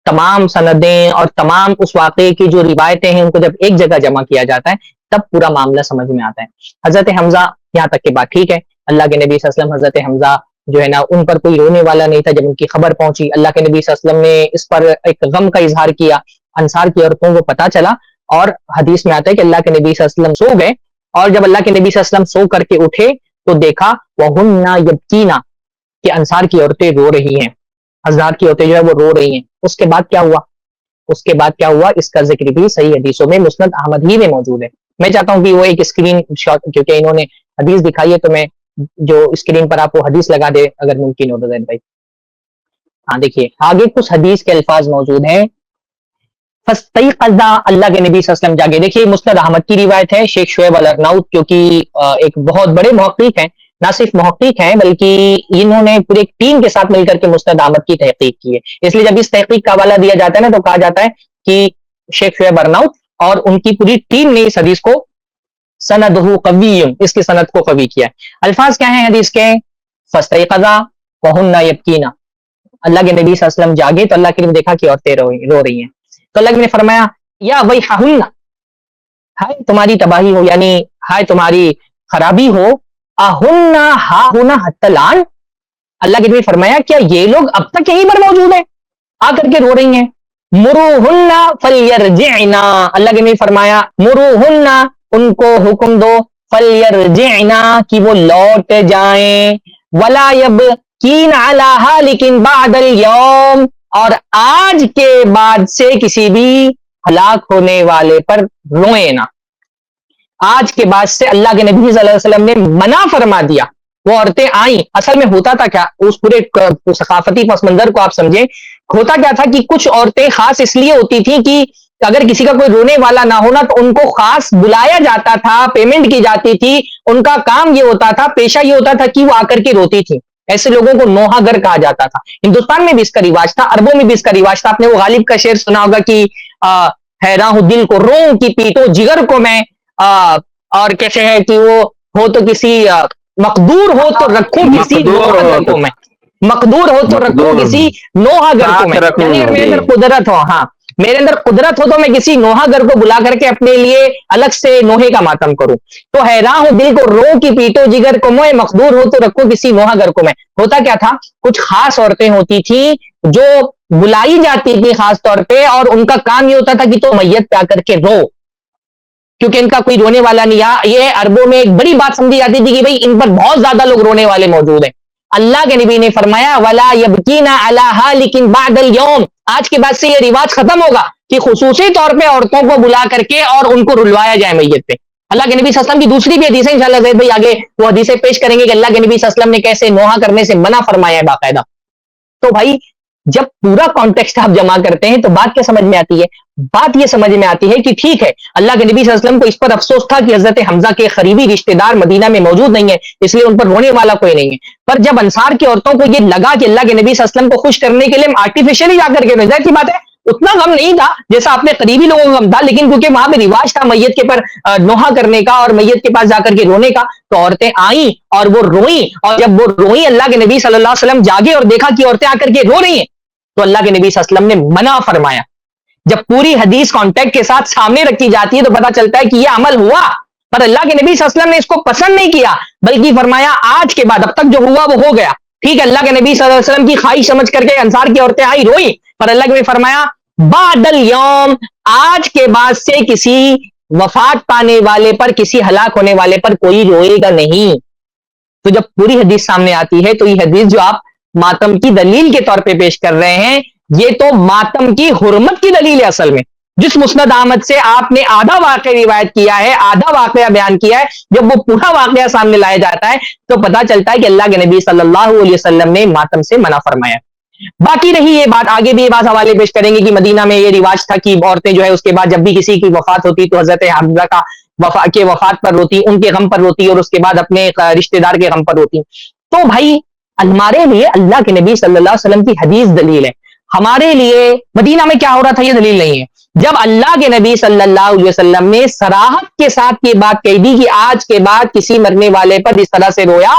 تمام سندیں اور تمام اس واقعے کی جو روایتیں ہیں ان کو جب ایک جگہ جمع کیا جاتا ہے تب پورا معاملہ سمجھ میں آتا ہے. حضرت حمزہ یہاں تک کی بات ٹھیک ہے. اللہ کے نبی صلی اللہ علیہ وسلم حضرت حمزہ جو ہے نا ان پر کوئی رونے والا نہیں تھا. جب ان کی خبر پہنچی اللہ کے نبی صلی اللہ علیہ وسلم نے اس پر ایک غم کا اظہار کیا. انصار کی عورتوں کو پتہ چلا اور حدیث میں آتا ہے کہ اللہ کے نبی صلی اللہ علیہ وسلم سو گئے اور جب اللہ کے نبی صلی اللہ علیہ وسلم سو کر کے اٹھے تو دیکھا وَهُنَّ يَبْكِينَ کہ انصار کی عورتیں رو رہی ہیں. حضرات کی عورتیں جو ہے وہ رو رہی ہیں. اس کے بعد کیا ہوا؟ اس کا ذکر بھی صحیح حدیثوں میں مسند احمد ہی میں موجود ہے. میں چاہتا ہوں کہ وہ ایک اسکرین شاٹ کیونکہ انہوں نے حدیث دکھائی ہے تو میں جو اسکرین پر آپ کو حدیث لگا دے اگر ممکن ہو تو زین بھائی. ہاں دیکھیے آگے کچھ حدیث کے الفاظ موجود ہیں. فَاسْتَيْقَظَ اللہ کے نبی صلی اللہ علیہ وسلم جاگے. دیکھیے مسند احمد کی روایت ہے. شیخ شعیب الارناؤط کیونکہ ایک بہت بڑے محقق ہیں، نہ صرف محقق ہیں بلکہ انہوں نے پورے ایک ٹیم کے ساتھ مل کر کے مسند احمد کی تحقیق کی ہے. اس لیے جب اس تحقیق کا حوالہ دیا جاتا ہے نا تو کہا جاتا ہے کہ شیخ شعیب الارناؤط اور ان کی پوری ٹیم نے اس حدیث کو سندہ قوی، اس کی سند کو قوی کیا ہے. الفاظ کیا ہیں حدیث کے؟ فاستيقظ وهن يبكين. اللہ کے نبی صلی اللہ علیہ وسلم جاگے تو اللہ کے نے دیکھا کہ عورتیں رو رہی ہیں. تو اللہ نے فرمایا یا ویحہن، ہائے تمہاری تباہی ہو، یعنی ہائے تمہاری خرابی ہو. اہن ہا ہونا حتلان، اللہ کے نبی فرمایا کیا یہ لوگ اب تک یہیں پر موجود ہیں آ کر کے رو رہی ہیں. مروہن فلیرجعنا، اللہ کے نبی فرمایا مروہن ان کو حکم دو، فلیرجعنا کہ وہ لوٹ جائیں، ولا یبکین علی ہالک بعد اليوم، اور آج کے بعد سے کسی بھی ہلاک ہونے والے پر روئیں نہ. آج کے بعد سے اللہ کے نبی صلی اللہ علیہ وسلم نے منع فرما دیا. وہ عورتیں آئیں. اصل میں ہوتا تھا کیا اس پورے ثقافتی پس منظر کو آپ سمجھیں. ہوتا کیا تھا کہ کچھ عورتیں خاص اس لیے ہوتی تھیں کہ اگر کسی کا کوئی رونے والا نہ ہونا تو ان کو خاص بلایا جاتا تھا، پیمنٹ کی جاتی تھی. ان کا کام یہ ہوتا تھا، پیشہ یہ ہوتا تھا کہ وہ آ کر کے روتی تھی. ایسے لوگوں کو نوحہ گر کہا جاتا تھا. ہندوستان میں بھی اس کا رواج تھا، عربوں میں بھی اس کا رواج تھا. آپ نے وہ غالب کا شعر سنا ہوگا کہ حیراں ہوں دل کو روں کی پیٹو جگر کو میں، اور کیسے ہے کہ وہ ہو تو کسی مقدور ہو تو رکھوں کسی نوحہ گر کو میں، مقدور ہو تو رکھوں کسی نوحہ گر کو میں، یعنی میرے اندر قدرت ہو، ہاں میرے اندر قدرت ہو تو میں کسی نوحہ گر کو بلا کر کے اپنے لیے الگ سے نوحے کا ماتم کروں. تو حیراں ہو دل کو رو کی پیٹو جگر کو میں، مقدور ہو تو رکھو کسی نوحہ گر کو میں. ہوتا کیا تھا کچھ خاص عورتیں ہوتی تھیں جو بلائی جاتی تھی خاص طور پہ، اور ان کا کام یہ ہوتا تھا کہ تو میت پہ آ کر کے رو، کیونکہ ان کا کوئی رونے والا نہیں. یہ عربوں میں ایک بڑی بات سمجھی جاتی تھی کہ بھئی ان پر بہت زیادہ لوگ رونے والے موجود ہیں. اللہ کے نبی نے فرمایا ولا یبکین علی ہالک بعد اليوم، آج کے بعد سے یہ رواج ختم ہوگا کہ خصوصی طور پہ عورتوں کو بلا کر کے اور ان کو رلوایا جائے میت پہ. اللہ کے نبی صلی اللہ علیہ وسلم کی دوسری بھی حدیث ہے، انشاءاللہ زید بھائی آگے وہ حدیثیں پیش کریں گے کہ اللہ کے نبی صلی اللہ علیہ وسلم نے کیسے نوحہ کرنے سے منع فرمایا ہے باقاعدہ. تو بھائی جب پورا کانٹیکسٹ آپ جمع کرتے ہیں تو بات کیا سمجھ میں آتی ہے؟ بات یہ سمجھ میں آتی ہے کہ ٹھیک ہے اللہ کے نبی صلی اللہ علیہ وسلم کو اس پر افسوس تھا کہ حضرت حمزہ کے قریبی رشتہ دار مدینہ میں موجود نہیں ہے، اس لیے ان پر رونے والا کوئی نہیں ہے. پر جب انصار کی عورتوں کو یہ لگا کہ اللہ کے نبی صلی اللہ علیہ وسلم کو خوش کرنے کے لیے ہم آرٹیفیشلی جا کر کے، ظاہر سی بات ہے اتنا غم نہیں تھا جیسا اپنے قریبی لوگوں کا غم تھا، لیکن کیونکہ وہاں پہ رواج تھا میت کے پر نوحہ کرنے کا اور میت کے پاس جا کر کے رونے کا، تو عورتیں آئیں اور وہ روئیں. اور جب وہ روئیں اللہ کے نبی صلی اللہ علیہ وسلم جاگے اور دیکھا کہ عورتیں آ کر کے رو رہی ہیں تو اللہ کے نبی صلی اللہ علیہ وسلم نے منع فرمایا. جب پوری حدیث کانٹیکٹ کے ساتھ سامنے رکھی جاتی ہے تو پتہ چلتا ہے کہ یہ عمل ہوا، پر اللہ کے نبی صلی اللہ علیہ وسلم نے اس کو پسند نہیں کیا، بلکہ فرمایا آج کے بعد، اب تک جو ہوا وہ ہو گیا ٹھیک ہے. اللہ کے نبی صلی اللہ علیہ وسلم کی خواہش سمجھ کر کے انصار کی عورتیں آئی روئی، پر اللہ کے نبی فرمایا بعد اليوم، آج کے بعد سے کسی وفات پانے والے پر، کسی ہلاک ہونے والے پر کوئی روئے گا نہیں. تو جب پوری حدیث سامنے آتی ہے تو یہ حدیث جو آپ ماتم کی دلیل کے طور پہ پیش کر رہے ہیں یہ تو ماتم کی حرمت کی دلیل ہے اصل میں. جس مسند احمد سے آپ نے آدھا واقعہ روایت کیا ہے, آدھا واقعہ بیان کیا ہے, جب وہ پورا واقعہ سامنے لایا جاتا ہے تو پتا چلتا ہے کہ اللہ کے نبی صلی اللہ علیہ وسلم نے ماتم سے منع فرمایا. باقی رہی یہ بات, آگے بھی یہ بات حوالے پیش کریں گے کہ مدینہ میں یہ رواج تھا کہ عورتیں جو ہے اس کے بعد جب بھی کسی کی وفات ہوتی تو حضرت حمزہ کا وفات پر روتی, ان کے غم پر روتی, اور اس کے بعد اپنے رشتہ دار کے غم پر روتی. تو بھائی ہمارے لیے اللہ کے نبی صلی اللہ علیہ وسلم کی حدیث دلیل ہے, ہمارے لیے مدینہ میں کیا ہو رہا تھا یہ دلیل نہیں ہے. جب اللہ کے نبی صلی اللہ علیہ وسلم نے صراحت کے ساتھ یہ بات کہہ دی کہ آج کے بعد کسی مرنے والے پر اس طرح سے رویا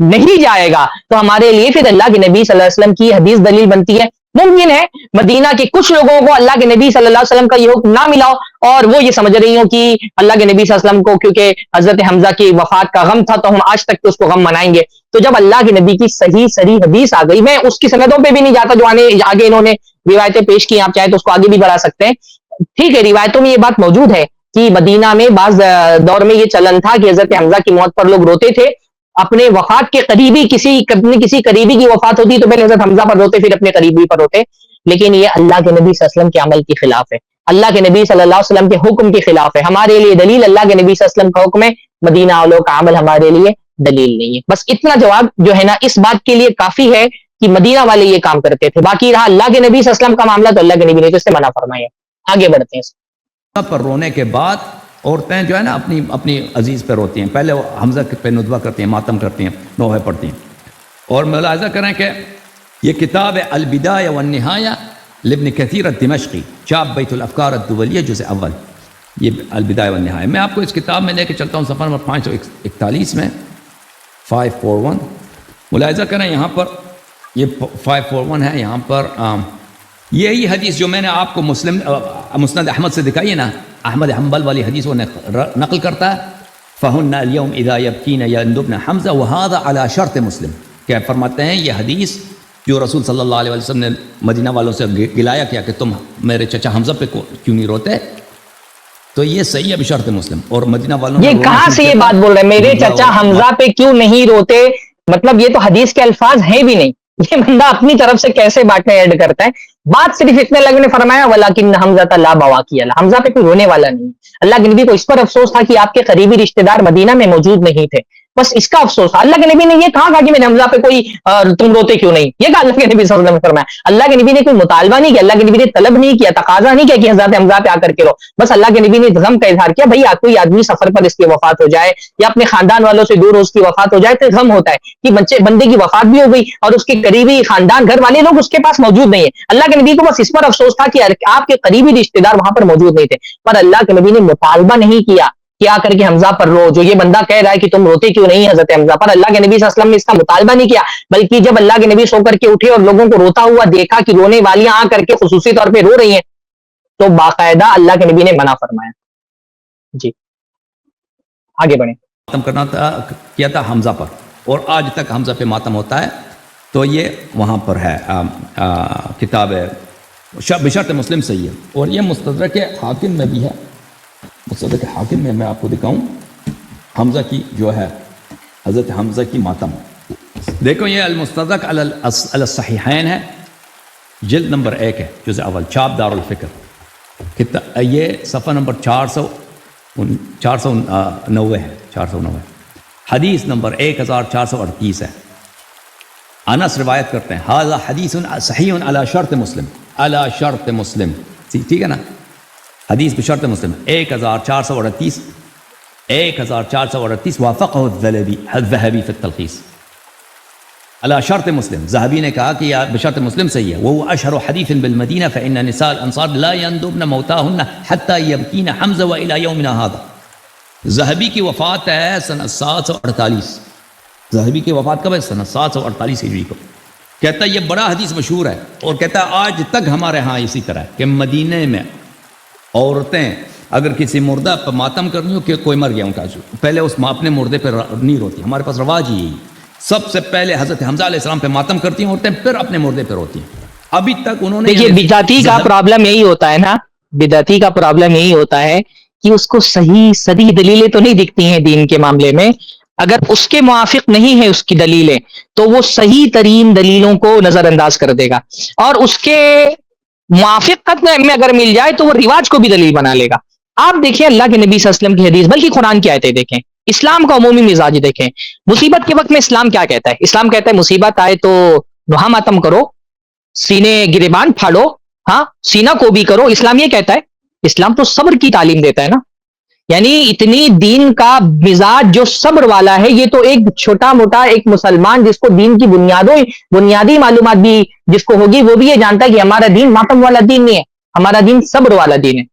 نہیں جائے گا, تو ہمارے لیے پھر اللہ کے نبی صلی اللہ علیہ وسلم کی حدیث دلیل بنتی ہے. ممکن ہے مدینہ کے کچھ لوگوں کو اللہ کے نبی صلی اللہ علیہ وسلم کا یہ حکم نہ ملا ہو اور وہ یہ سمجھ رہی ہوں کہ اللہ کے نبی صلی اللہ علیہ وسلم کو کیونکہ حضرت حمزہ کی وفات کا غم تھا تو ہم آج تک تو اس کو غم منائیں گے. تو جب اللہ کے نبی کی صحیح صریح حدیث آ گئی, میں اس کی سندوں پہ بھی نہیں جاتا جو آگے انہوں نے روایتیں پیش کی, آپ چاہیں تو اس کو آگے بھی بڑھا سکتے ہیں. ٹھیک ہے, روایتوں میں یہ بات موجود ہے کہ مدینہ میں بعض دور میں یہ چلن تھا کہ حضرت حمزہ کی موت پر لوگ روتے تھے. اپنے وفات کے قریبی کسی قریبی کی وفات ہوتی تو پہلے حضرت حمزہ پر روتے, پھر اپنے قریبی پر روتے. لیکن یہ اللہ کے نبی صلی اللہ علیہ وسلم کے عمل کے خلاف ہے, اللہ کے نبی صلی اللہ علیہ وسلم کے حکم کے خلاف ہے. ہمارے لیے دلیل اللہ کے نبی صلی اللہ علیہ وسلم کا حکم ہے, مدینہ والوں کا عمل ہمارے لیے دلیل نہیں ہے. بس اتنا جواب جو ہے نا اس بات کے لیے کافی ہے کہ مدینہ والے یہ کام کرتے تھے. باقی رہا اللہ کے نبی صلی اللہ علیہ وسلم کا معاملہ تو اللہ کے نبی نے تو اس سے منع فرمایا. آگے بڑھتے ہیں. پر رونے کے بعد عورتیں جو ہے نا اپنی عزیز پہ روتی ہیں. پہلے وہ حمزہ پہ ندوہ کرتی ہیں, ماتم کرتی ہیں, نوحے پڑھتی ہیں. اور ملاحظہ کریں کہ یہ کتاب البدایہ والنہایہ لابن کثیر الدمشقی, چاپ بیت الافکار الدولیہ, جزء اول, یہ البدایہ والنہایہ. میں آپ کو اس کتاب میں لے کے چلتا ہوں صفحہ نمبر 541 میں, 541. ملاحظہ کریں یہاں پر یہ 541 ہے. یہاں پر یہی حدیث جو میں نے آپ کو مسند احمد سے دکھائی ہے نا, احمد حنبل والی حدیث وہ نقل کرتا ہے. فہن اليوم اذا يبكين يندبن حمزہ وهذا على شرط مسلم. کیا فرماتے ہیں یہ حدیث جو رسول صلی اللہ علیہ وسلم نے مدینہ والوں سے گلایا کیا کہ تم میرے چچا حمزہ پہ کیوں نہیں روتے, تو یہ صحیح ہے بشرط مسلم. اور مدینہ والوں یہ کہاں سے یہ بات بول رہے ہیں میرے چچا حمزہ پہ کیوں نہیں روتے, مطلب یہ تو حدیث کے الفاظ ہیں بھی نہیں, یہ بندہ اپنی طرف سے کیسے باتیں ایڈ کرتا ہے. بات صرف اتنے لوگوں نے فرمایا ولیکن حمزہ لا بواکی اللہ, حمزہ پہ کوئی رونے والا نہیں. اللہ کے نبی کو اس پر افسوس تھا کہ آپ کے قریبی رشتہ دار مدینہ میں موجود نہیں تھے, بس اس کا افسوس تھا. اللہ کے نبی نے یہ کہا کہ میرے حمزہ پہ کوئی تم روتے کیوں نہیں, یہ کہا اللہ کے نبی صلی اللہ علیہ وسلم نے فرمایا. اللہ کے نبی نے کوئی مطالبہ نہیں کیا, اللہ کے نبی نے طلب نہیں کیا, تقاضا نہیں کیا کہ حضرت حمزہ پہ آ کر کے رو. بس اللہ کے نبی نے غم کا اظہار کیا, بھائی کوئی آدمی سفر پر اس کی وفات ہو جائے یا اپنے خاندان والوں سے دور اس کی وفات ہو جائے تو غم ہوتا ہے کہ بندے کی وفات بھی ہو گئی اور اس کے قریبی خاندان گھر والے لوگ اس کے پاس موجود نہیں ہیں. اللہ کے نبی کو بس اس پر افسوس تھا کہ آپ کے قریبی رشتہ دار وہاں پر موجود نہیں تھے, پر اللہ کے نبی نے مطالبہ نہیں کیا کہ آ کر کے حمزہ پر رو. جو یہ بندہ کہہ رہا ہے کہ تم روتے کیوں نہیں حضرت حمزہ پر, اللہ کے نبی صلی اللہ علیہ وسلم نے اس کا مطالبہ نہیں کیا, بلکہ جب اللہ کے نبی سو کر کے اٹھے اور لوگوں کو روتا ہوا دیکھا کہ رونے والیاں آ کر کے خصوصی طور پہ رو رہی ہیں تو باقاعدہ اللہ کے نبی نے منع فرمایا. جی آگے بڑھیں. ماتم کرنا کیا تھا حمزہ پر, اور آج تک حمزہ پہ ماتم ہوتا ہے. تو یہ وہاں پر ہے کتاب بشرط مسلم سے ہی ہے. اور یہ مستدرک حاکم میں بھی ہے, مستدرک حاکم میں آپ کو دکھاؤں حمزہ کی جو ہے حضرت حمزہ کی ماتم. دیکھو یہ المستدرک علی الصحیحین ہے, جلد نمبر 1 ہے, جزء اول, چاپ دار الفکر. یہ صفحہ نمبر 490 ہے, 490. حدیث نمبر 1438 ہے. انس روایت کرتے ہیں ھذا حدیث صحیح علی شرط مسلم, علی شرط مسلم, ٹھیک ہے نا, حدیث بشرط مسلم 1438 وافقہ الذہبی فی التلخیص علی شرط مسلم. ذہبی نے کہا کہ یہ بشرط مسلم صحیح ہے. وہ اشہر حدیث بالمدینہ فإن نساء الانصار لا يندبن موتاهن حتى يبكين حمزہ والى یومنا هذا. ذہبی کی وفات ہے سنہ 748. ذہبی کی وفات کب ہے؟ سنہ 748 ہجری کو. کہتا ہے یہ بڑا حدیث مشہور ہے, اور کہتا ہے آج تک ہمارے ہاں اسی طرح ہے کہ مدینے میں عورتیں اگر کسی مردہ پر ماتم کرنی ہو کہ کوئی مر گیا ان کا, پہلے اس اپنے مردے پہ نہیں روتی. ہمارے پاس رواج ہی سب سے پہلے حضرت حمزہ علیہ السلام پہ ماتم کرتی ہیں عورتیں, پھر اپنے مردے پہ روتی ہیں. ابھی تک انہوں نے دیکھیے بدعتی کا پرابلم یہی ہوتا ہے نا, بدعتی کا پرابلم یہی ہوتا ہے کہ اس کو صحیح دلیلیں تو نہیں دکھتی ہیں دین کے معاملے میں, اگر اس کے موافق نہیں ہے اس کی دلیلیں تو وہ صحیح ترین دلیلوں کو نظر انداز کر دے گا، اور اس کے موافقت میں اگر مل جائے تو وہ رواج کو بھی دلیل بنا لے گا۔ آپ دیکھیں اللہ کے نبی صلی اللہ علیہ وسلم کی حدیث، بلکہ قرآن کی آیتیں دیکھیں، اسلام کا عمومی مزاج دیکھیں۔ مصیبت کے وقت میں اسلام کیا کہتا ہے؟ اسلام کہتا ہے مصیبت آئے تو نوحہ ماتم کرو، سینے گریبان پھاڑو، ہاں سینہ کو بھی کرو۔ اسلام یہ کہتا ہے، اسلام تو صبر کی تعلیم دیتا ہے نا، یعنی اتنی دین کا مزاج جو صبر والا ہے۔ یہ تو ایک چھوٹا موٹا ایک مسلمان جس کو دین کی بنیادی معلومات بھی جس کو ہوگی، وہ بھی یہ جانتا ہے کہ ہمارا دین ماتم والا دین نہیں ہے، ہمارا دین صبر والا دین ہے۔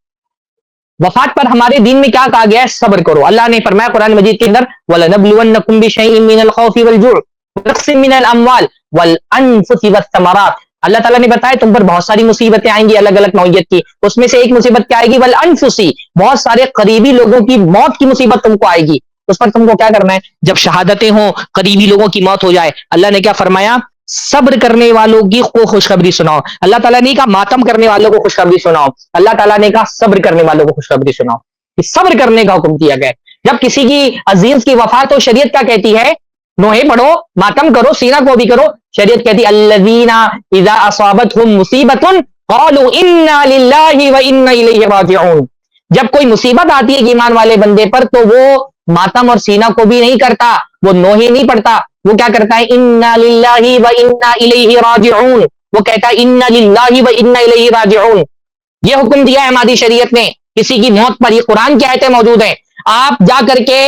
وفات پر ہمارے دین میں کیا کہا گیا ہے؟ صبر کرو۔ اللہ نے فرمایا قرآن مجید کے اندر وَلَنَبْلُوَنَّكُمْ بِشَيْءٍ مِّنَ الْخَوْفِ وَالْجُوعِ وَنَقْصٍ مِّنَ الْأَمْوَالِ وَالْأَنفُسِ وَالثَّمَرَاتِ۔ اللہ تعالیٰ نے بتایا تم پر بہت ساری مصیبتیں آئیں گی الگ الگ نوعیت کی، اس میں سے ایک مصیبت کیا آئے گی؟ والانفسی، بہت سارے قریبی لوگوں کی موت کی مصیبت تم کو آئے گی، اس پر تم کو کیا کرنا ہے؟ جب شہادتیں ہوں، قریبی لوگوں کی موت ہو جائے، اللہ نے کیا فرمایا؟ صبر کرنے والوں کی خوشخبری سناؤ۔ اللہ تعالیٰ نے کہا ماتم کرنے والوں کو خوشخبری سناؤ، اللہ تعالیٰ نے کہا صبر کرنے والوں کو خوشخبری سناؤ، کہ صبر کرنے کا حکم دیا گیا۔ جب کسی کی عزیز کی وفات ہو، شریعت کیا کہتی ہے؟ نوحے پڑھو، ماتم کرو، سینہ کو بھی کرو۔ شریعت کہتی الذین اذا اصابتهم مصیبت قالوا انا للہ وانا الیہ راجعون۔ جب کوئی مصیبت آتی ہے ایمان والے بندے پر تو وہ ماتم اور سینہ کو بھی نہیں کرتا، وہ نوحے نہیں پڑھتا، وہ کیا کرتا ہے؟ انا للہ وانا الیہ راجعون، وہ کہتا ہے انا للہ وانا الیہ راجعون۔ یہ حکم دیا ہے ہماری شریعت نے کسی کی موت پر، یہ قرآن کی آیتیں موجود ہیں۔ آپ جا کر کے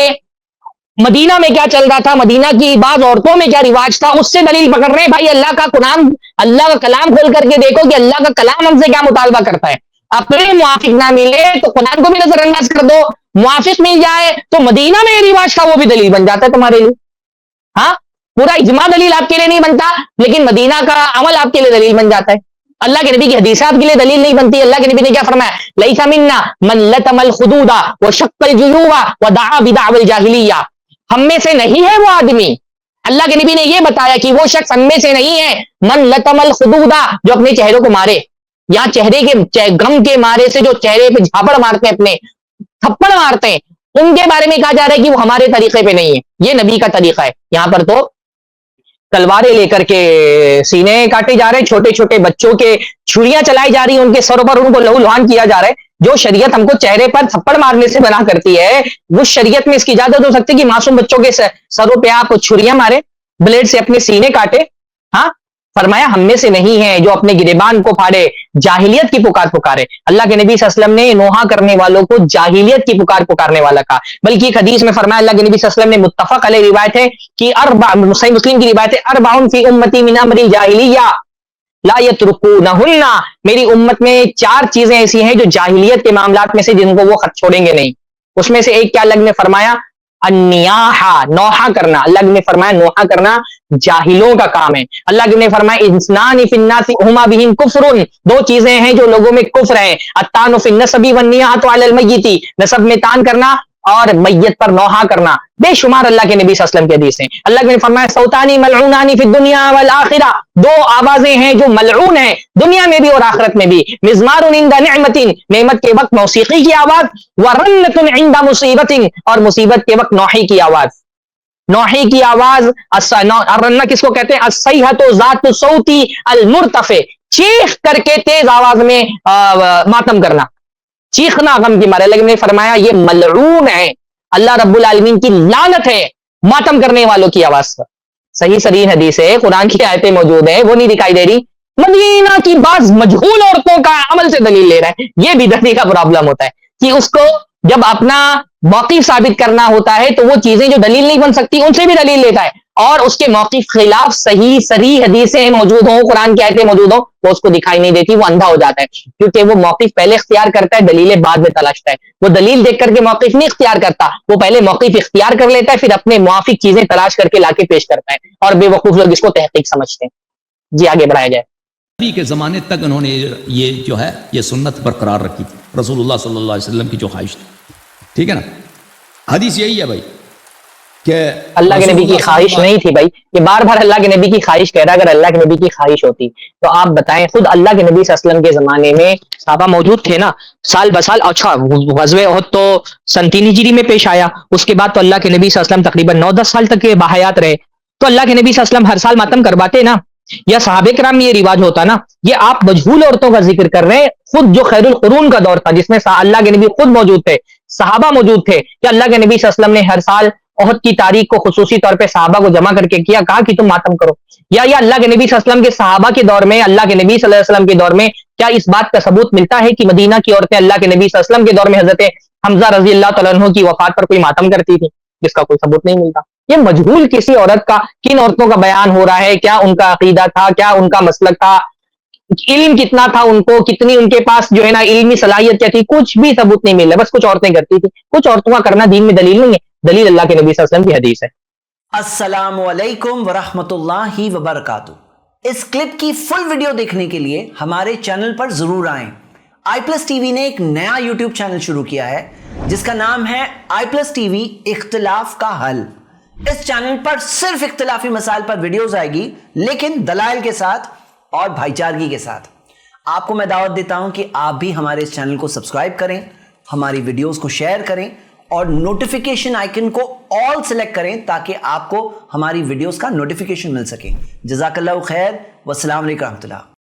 مدینہ میں کیا چل رہا تھا، مدینہ کی بعض عورتوں میں کیا رواج تھا، اس سے دلیل پکڑ رہے ہیں۔ بھائی اللہ کا قرآن، اللہ کا کلام کھول کر کے دیکھو کہ اللہ کا کلام ہم سے کیا مطالبہ کرتا ہے۔ اپنے موافق نہ ملے تو قرآن کو بھی نظر انداز کر دو، موافق مل جائے تو مدینہ میں یہ رواج تھا وہ بھی دلیل بن جاتا ہے تمہارے لیے۔ ہاں پورا اجماع دلیل آپ کے لیے نہیں بنتا، لیکن مدینہ کا عمل آپ کے لیے دلیل بن جاتا ہے۔ اللہ کے نبی کی حدیث آپ کے لیے دلیل نہیں بنتی۔ اللہ کے نبی نے کیا فرمایا؟ لیس منا من لطم الخدود وشق الجیوب ودعا بدعوى الجاہلیہ۔ ہم میں سے نہیں ہے وہ آدمی، اللہ کے نبی نے یہ بتایا کہ وہ شخص ہم میں سے نہیں ہے، من لطم الخدود، جو اپنے چہروں کو مارے، یا چہرے کے غم کے مارے سے جو چہرے پہ جھاپڑ مارتے ہیں، اپنے تھپڑ مارتے ہیں، ان کے بارے میں کہا جا رہا ہے کہ وہ ہمارے طریقے پہ نہیں ہے، یہ نبی کا طریقہ ہے۔ یہاں پر تو تلواریں لے کر کے سینے کاٹے جا رہے ہیں، چھوٹے چھوٹے بچوں کے چھریاں چلائی جا رہی ہیں، ان کے سروں پر ان کو لہو لہان کیا جا رہا ہے۔ جو شریعت ہم کو چہرے پر تھپڑ مارنے سے منع کرتی ہے، اس شریعت میں اس کی اجازت ہو سکتی ہے کہ معصوم بچوں کے سروں پہ آپ چھریاں مارے، بلیڈ سے اپنے سینے کاٹے؟ ہاں فرمایا ہم میں سے نہیں ہے جو اپنے گریبان کو پھاڑے، جاہلیت کی پکار پکارے۔ اللہ کے نبی صلی اللہ علیہ وسلم نے نوحہ کرنے والوں کو جاہلیت کی پکار پکارنے والا کہا۔ بلکہ ایک حدیث میں فرمایا، اللہ کے نبی صلی اللہ علیہ وسلم نے، متفق علیہ روایت ہے کہ صحیح مسلم کی روایت ہے، اربع فی امتی من امر الجاہلیہ لا یترکونہن، میری امت میں 4 چیزیں ایسی ہیں جو جاہلیت کے معاملات میں سے جن کو وہ خط چھوڑیں گے نہیں۔ اس میں سے ایک کیا اللہ نے فرمایا؟ النیاحہ، نوحہ کرنا۔ اللہ نے فرمایا نوحہ کرنا جاہلوں کا کام ہے۔ اللہ نے فرمایا اثنان فی الناس ہما بہم کفر، 2 چیزیں ہیں جو لوگوں میں کفر ہے، الطعن فی النسب والنیاحۃ علی المیت، نسب میں تان کرنا اور میت پر نوحہ کرنا۔ بے شمار اللہ کے نبی صلی اللہ علیہ وسلم کے حدیث ہیں۔ اللہ نے فرمایا صوتانی ملعونان فی الدنیا والآخرہ، 2 آوازیں ہیں جو ملعون ہیں دنیا میں بھی اور آخرت میں بھی، مزمار عند نعمت، نعمت کے وقت موسیقی کی آواز، ورنۃ عند مصیبت، اور مصیبت کے وقت نوحی کی آواز۔ نوحی کی آواز، الرنہ کس کو کہتے ہیں؟ الصیحۃ ذات صوتی المرتفع، چیخ کر کے تیز آواز میں ماتم کرنا، چیخنا غم کی مارے۔ لیکن نے فرمایا یہ ملعون ہے، اللہ رب العالمین کی لعنت ہے ماتم کرنے والوں کی آواز پر۔ صحیح صریح حدیث ہے، قرآن کی آیتیں موجود ہیں، وہ نہیں دکھائی دے رہی۔ مدینہ کی بعض مجہول عورتوں کا عمل سے دلیل لے رہا ہے، یہ بھی دلی کا پرابلم ہوتا ہے کہ اس کو جب اپنا موقف ثابت کرنا ہوتا ہے تو وہ چیزیں جو دلیل نہیں بن سکتی ان سے بھی دلیل لیتا ہے، اور اس کے موقف خلاف صحیح صریح حدیثیں موجود ہوں، قرآن کی آیتیں موجود ہوں، وہ اس کو دکھائی نہیں دیتی، وہ اندھا ہو جاتا ہے، کیونکہ وہ موقف پہلے اختیار کرتا ہے، دلیلیں بعد میں تلاشتا ہے۔ وہ دلیل دیکھ کر کے موقف نہیں اختیار کرتا، وہ پہلے موقف اختیار کر لیتا ہے، پھر اپنے موافق چیزیں تلاش کر کے لا کے پیش کرتا ہے، اور بے وقوف لوگ اس کو تحقیق سمجھتے ہیں۔ جی آگے بڑھایا جائے۔ نبی کے زمانے تک انہوں نے یہ جو ہے یہ سنت برقرار رکھی تھی، رسول اللہ صلی اللہ علیہ وسلم کی جو خواہش تھی، ٹھیک ہے نا۔ حدیث یہی ہے بھائی، کہ اللہ کے نبی کی خواہش نہیں تھی بھائی، یہ بار بار اللہ کے نبی کی خواہش کہہ رہا ہے. اگر اللہ کے نبی کی خواہش ہوتی تو آپ بتائیں، خود اللہ کے نبی صلی اللہ علیہ وسلم کے زمانے میں صحابہ موجود تھے نا سال بسال. اچھا غزوہ احد تو سن 3 ہجری میں پیش آیا، اس کے بعد تو اللہ کے نبی صلی اللہ علیہ وسلم تقریباً 9-10 سال تک باحیات رہے. تو اللہ کے نبی صلی اللہ علیہ وسلم ہر سال ماتم کرواتے نا، یا صحابہ کرام میں یہ رواج ہوتا نا؟ یہ آپ مجہول عورتوں کا ذکر کر رہے ہیں. خود جو خیر القرون کا دور تھا جس میں اللہ کے نبی خود موجود تھے، صحابہ موجود تھے، کہ اللہ کے نبی صلی اللہ علیہ وسلم نے ہر سال احد کی تاریخ کو خصوصی طور پہ صحابہ کو جمع کر کے کہا کہ تم ماتم کرو؟ یا اللہ کے نبی صلی اللہ علیہ وسلم کے صحابہ کے دور میں، اللہ کے نبی صلی اللہ علیہ وسلم کے دور میں کیا اس بات کا ثبوت ملتا ہے کہ مدینہ کی عورتیں اللہ کے نبی صلی اللہ علیہ وسلم کے دور میں حضرت حمزہ رضی اللہ تعالیٰ عنہ کی وفات پر کوئی ماتم کرتی تھی؟ جس کا کوئی ثبوت نہیں ملتا. یہ مجہول کسی عورت کا، کن عورتوں کا بیان ہو رہا ہے، کیا ان کا عقیدہ تھا، کیا ان کا مسلک تھا، علم کتنا تھا ان کو، کتنی ان کے پاس جو ہے نا علمی صلاحیت کیا تھی، کچھ بھی ثبوت نہیں مل رہا. بس کچھ عورتیں کرتی تھی. کچھ عورتوں کا کرنا دین میں دلیل نہیں ہے، دلیل اللہ کے نبی صلی اللہ علیہ وسلم کی حدیث ہے. السلام علیکم ورحمۃ اللہ وبرکاتہ. اس کلپ کی فل ویڈیو دیکھنے کے لیے ہمارے چینل پر ضرور آئیں. آئی پلس ٹی وی نے ایک نیا یوٹیوب چینل شروع کیا ہے جس کا نام ہے آئی پلس ٹی وی اختلاف کا حل. اس چینل پر صرف اختلافی مسائل پر ویڈیوز آئے گی، لیکن دلائل کے ساتھ اور بھائی چارگی کے ساتھ. آپ کو میں دعوت دیتا ہوں کہ آپ بھی ہمارے اس چینل کو سبسکرائب کریں، ہماری ویڈیوز کو شیئر کریں اور نوٹیفیکیشن آئیکن کو آل سلیکٹ کریں تاکہ آپ کو ہماری ویڈیوز کا نوٹیفیکیشن مل سکے. جزاک اللہ خیر، والسلام علیکم ورحمۃ اللہ.